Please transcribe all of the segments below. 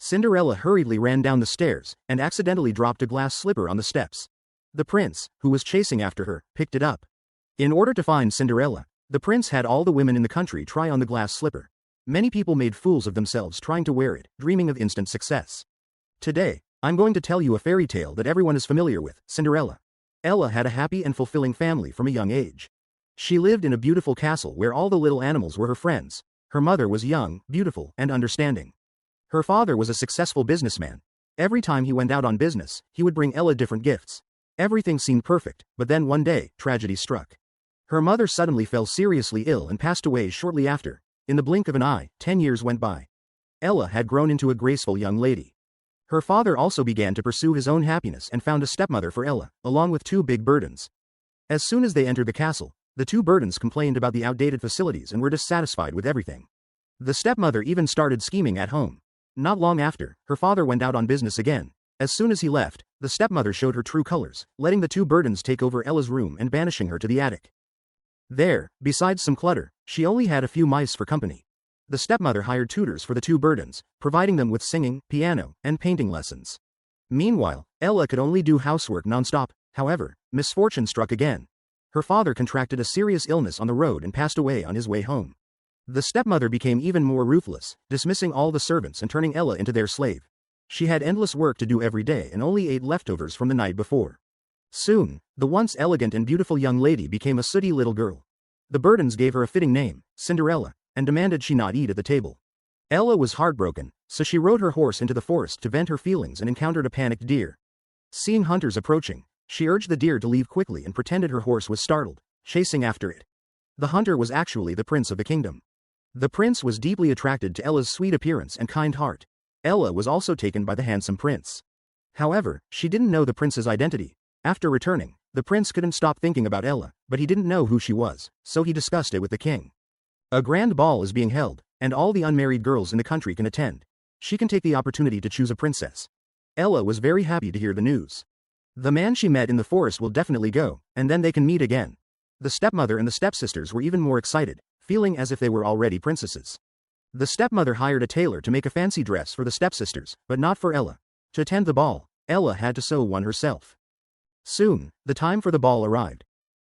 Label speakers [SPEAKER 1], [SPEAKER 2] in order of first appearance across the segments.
[SPEAKER 1] Cinderella hurriedly ran down the stairs, and accidentally dropped a glass slipper on the steps. The prince, who was chasing after her, picked it up. In order to find Cinderella, the prince had all the women in the country try on the glass slipper. Many people made fools of themselves trying to wear it, dreaming of instant success. Today, I'm going to tell you a fairy tale that everyone is familiar with, Cinderella. Ella had a happy and fulfilling family from a young age. She lived in a beautiful castle where all the little animals were her friends. Her mother was young, beautiful, and understanding. Her father was a successful businessman. Every time he went out on business, he would bring Ella different gifts. Everything seemed perfect, but then one day, tragedy struck. Her mother suddenly fell seriously ill and passed away shortly after. In the blink of an eye, 10 years went by. Ella had grown into a graceful young lady. Her father also began to pursue his own happiness and found a stepmother for Ella, along with 2 big burdens. As soon as they entered the castle, the 2 burdens complained about the outdated facilities and were dissatisfied with everything. The stepmother even started scheming at home. Not long after, her father went out on business again. As soon as he left, the stepmother showed her true colors, letting the 2 burdens take over Ella's room and banishing her to the attic. There, besides some clutter, she only had a few mice for company. The stepmother hired tutors for the 2 burdens, providing them with singing, piano, and painting lessons. Meanwhile, Ella could only do housework nonstop. However, misfortune struck again. Her father contracted a serious illness on the road and passed away on his way home. The stepmother became even more ruthless, dismissing all the servants and turning Ella into their slave. She had endless work to do every day and only ate leftovers from the night before. Soon, the once elegant and beautiful young lady became a sooty little girl. The burdens gave her a fitting name, Cinderella, and demanded she not eat at the table. Ella was heartbroken, so she rode her horse into the forest to vent her feelings and encountered a panicked deer. Seeing hunters approaching, she urged the deer to leave quickly and pretended her horse was startled, chasing after it. The hunter was actually the prince of the kingdom. The prince was deeply attracted to Ella's sweet appearance and kind heart. Ella was also taken by the handsome prince. However, she didn't know the prince's identity. After returning, the prince couldn't stop thinking about Ella, but he didn't know who she was, so he discussed it with the king. A grand ball is being held, and all the unmarried girls in the country can attend. She can take the opportunity to choose a princess. Ella was very happy to hear the news. The man she met in the forest will definitely go, and then they can meet again. The stepmother and the stepsisters were even more excited, feeling as if they were already princesses. The stepmother hired a tailor to make a fancy dress for the stepsisters, but not for Ella. To attend the ball, Ella had to sew one herself. Soon, the time for the ball arrived.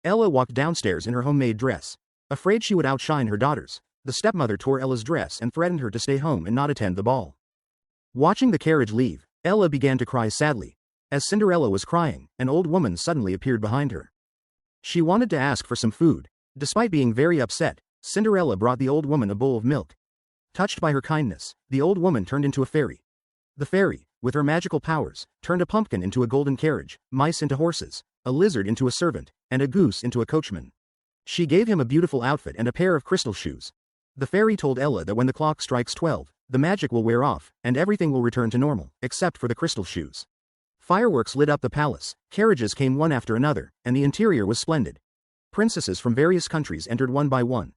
[SPEAKER 1] Ella walked downstairs in her homemade dress. Afraid she would outshine her daughters, the stepmother tore Ella's dress and threatened her to stay home and not attend the ball. Watching the carriage leave, Ella began to cry sadly. As Cinderella was crying, an old woman suddenly appeared behind her. She wanted to ask for some food. Despite being very upset, Cinderella brought the old woman a bowl of milk. Touched by her kindness, the old woman turned into a fairy. The fairy, with her magical powers, turned a pumpkin into a golden carriage, mice into horses, a lizard into a servant, and a goose into a coachman. She gave him a beautiful outfit and a pair of crystal shoes. The fairy told Ella that when the clock strikes 12, the magic will wear off, and everything will return to normal, except for the crystal shoes. Fireworks lit up the palace, carriages came one after another, and the interior was splendid. Princesses from various countries entered one by one.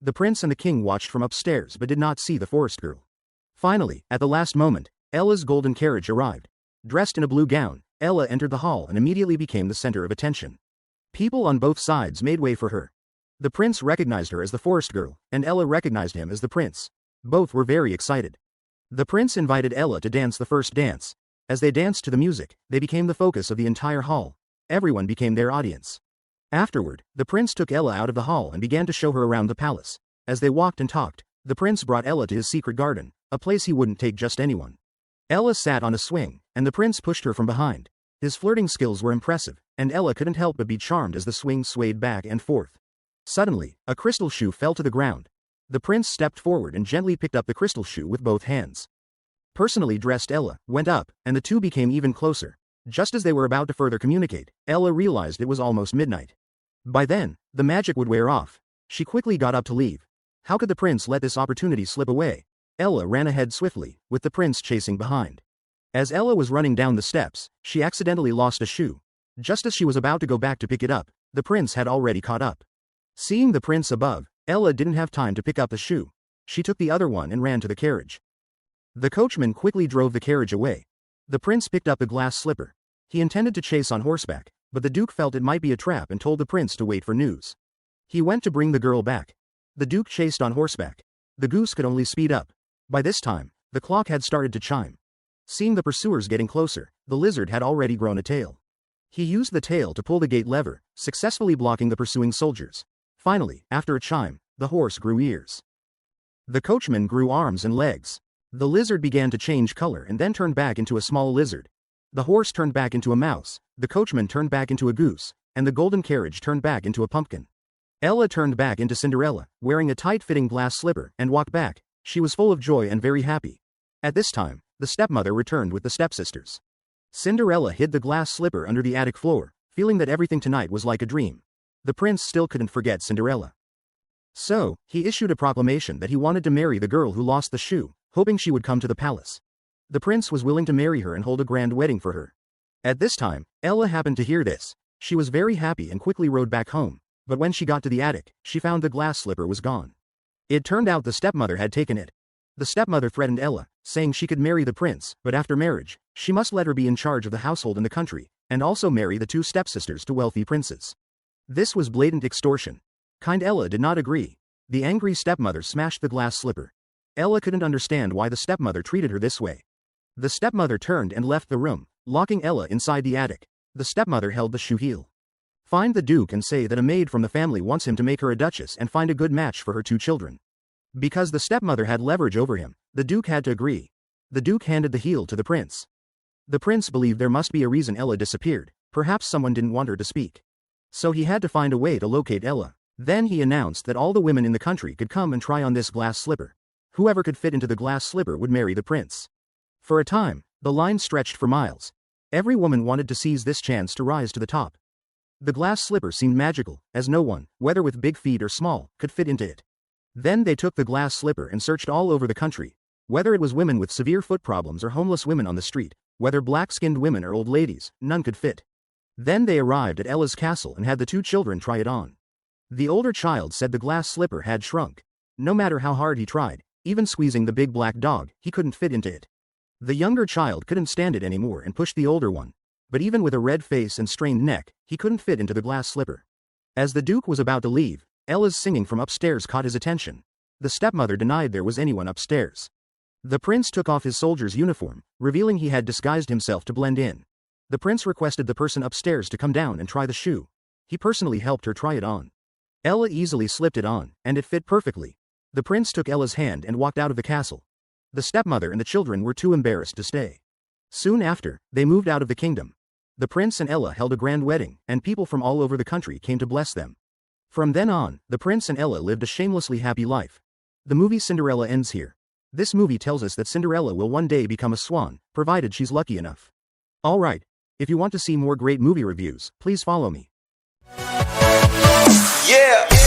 [SPEAKER 1] The prince and the king watched from upstairs but did not see the forest girl. Finally, at the last moment, Ella's golden carriage arrived. Dressed in a blue gown, Ella entered the hall and immediately became the center of attention. People on both sides made way for her. The prince recognized her as the forest girl, and Ella recognized him as the prince. Both were very excited. The prince invited Ella to dance the first dance. As they danced to the music, they became the focus of the entire hall. Everyone became their audience. Afterward, the prince took Ella out of the hall and began to show her around the palace. As they walked and talked, the prince brought Ella to his secret garden, a place he wouldn't take just anyone. Ella sat on a swing, and the prince pushed her from behind. His flirting skills were impressive, and Ella couldn't help but be charmed as the swing swayed back and forth. Suddenly, a crystal shoe fell to the ground. The prince stepped forward and gently picked up the crystal shoe with both hands. Personally dressed Ella went up, and the two became even closer. Just as they were about to further communicate, Ella realized it was almost midnight. By then, the magic would wear off. She quickly got up to leave. How could the prince let this opportunity slip away? Ella ran ahead swiftly, with the prince chasing behind. As Ella was running down the steps, she accidentally lost a shoe. Just as she was about to go back to pick it up, the prince had already caught up. Seeing the prince above, Ella didn't have time to pick up the shoe. She took the other one and ran to the carriage. The coachman quickly drove the carriage away. The prince picked up the glass slipper. He intended to chase on horseback, but the duke felt it might be a trap and told the prince to wait for news. He went to bring the girl back. The duke chased on horseback. The goose could only speed up. By this time, The clock had started to chime. Seeing the pursuers getting closer, the lizard had already grown a tail. He used the tail to pull the gate lever, successfully blocking the pursuing soldiers. Finally, after a chime, the horse grew ears. The coachman grew arms and legs. The lizard began to change color and then turned back into a small lizard. The horse turned back into a mouse, the coachman turned back into a goose, and the golden carriage turned back into a pumpkin. Ella turned back into Cinderella, wearing a tight-fitting glass slipper, and walked back. She was full of joy and very happy. At this time, the stepmother returned with the stepsisters. Cinderella hid the glass slipper under the attic floor, feeling that everything tonight was like a dream. The prince still couldn't forget Cinderella. So, he issued a proclamation that he wanted to marry the girl who lost the shoe, hoping she would come to the palace. The prince was willing to marry her and hold a grand wedding for her. At this time, Ella happened to hear this. She was very happy and quickly rode back home, but when she got to the attic, she found the glass slipper was gone. It turned out the stepmother had taken it. The stepmother threatened Ella, saying she could marry the prince, but after marriage, she must let her be in charge of the household in the country, and also marry the two stepsisters to wealthy princes. This was blatant extortion. Kind Ella did not agree. The angry stepmother smashed the glass slipper. Ella couldn't understand why the stepmother treated her this way. The stepmother turned and left the room, locking Ella inside the attic. The stepmother held the shoe heel. Find the Duke and say that a maid from the family wants him to make her a duchess and find a good match for her two children. Because the stepmother had leverage over him, the Duke had to agree. The Duke handed the heel to the prince. The prince believed there must be a reason Ella disappeared, perhaps someone didn't want her to speak. So he had to find a way to locate Ella. Then he announced that all the women in the country could come and try on this glass slipper. Whoever could fit into the glass slipper would marry the prince. For a time, the line stretched for miles. Every woman wanted to seize this chance to rise to the top. The glass slipper seemed magical, as no one, whether with big feet or small, could fit into it. Then they took the glass slipper and searched all over the country. Whether it was women with severe foot problems or homeless women on the street, whether black-skinned women or old ladies, none could fit. Then they arrived at Ella's castle and had the two children try it on. The older child said the glass slipper had shrunk. No matter how hard he tried, even squeezing the big black dog, he couldn't fit into it. The younger child couldn't stand it anymore and pushed the older one. But even with a red face and strained neck, he couldn't fit into the glass slipper. As the Duke was about to leave, Ella's singing from upstairs caught his attention. The stepmother denied there was anyone upstairs. The prince took off his soldier's uniform, revealing he had disguised himself to blend in. The prince requested the person upstairs to come down and try the shoe. He personally helped her try it on. Ella easily slipped it on, and it fit perfectly. The prince took Ella's hand and walked out of the castle. The stepmother and the children were too embarrassed to stay. Soon after, they moved out of the kingdom. The prince and Ella held a grand wedding, and people from all over the country came to bless them. From then on, the prince and Ella lived a shamelessly happy life. The movie Cinderella ends here. This movie tells us that Cinderella will one day become a swan, provided she's lucky enough. Alright, if you want to see more great movie reviews, please follow me.
[SPEAKER 2] Yeah!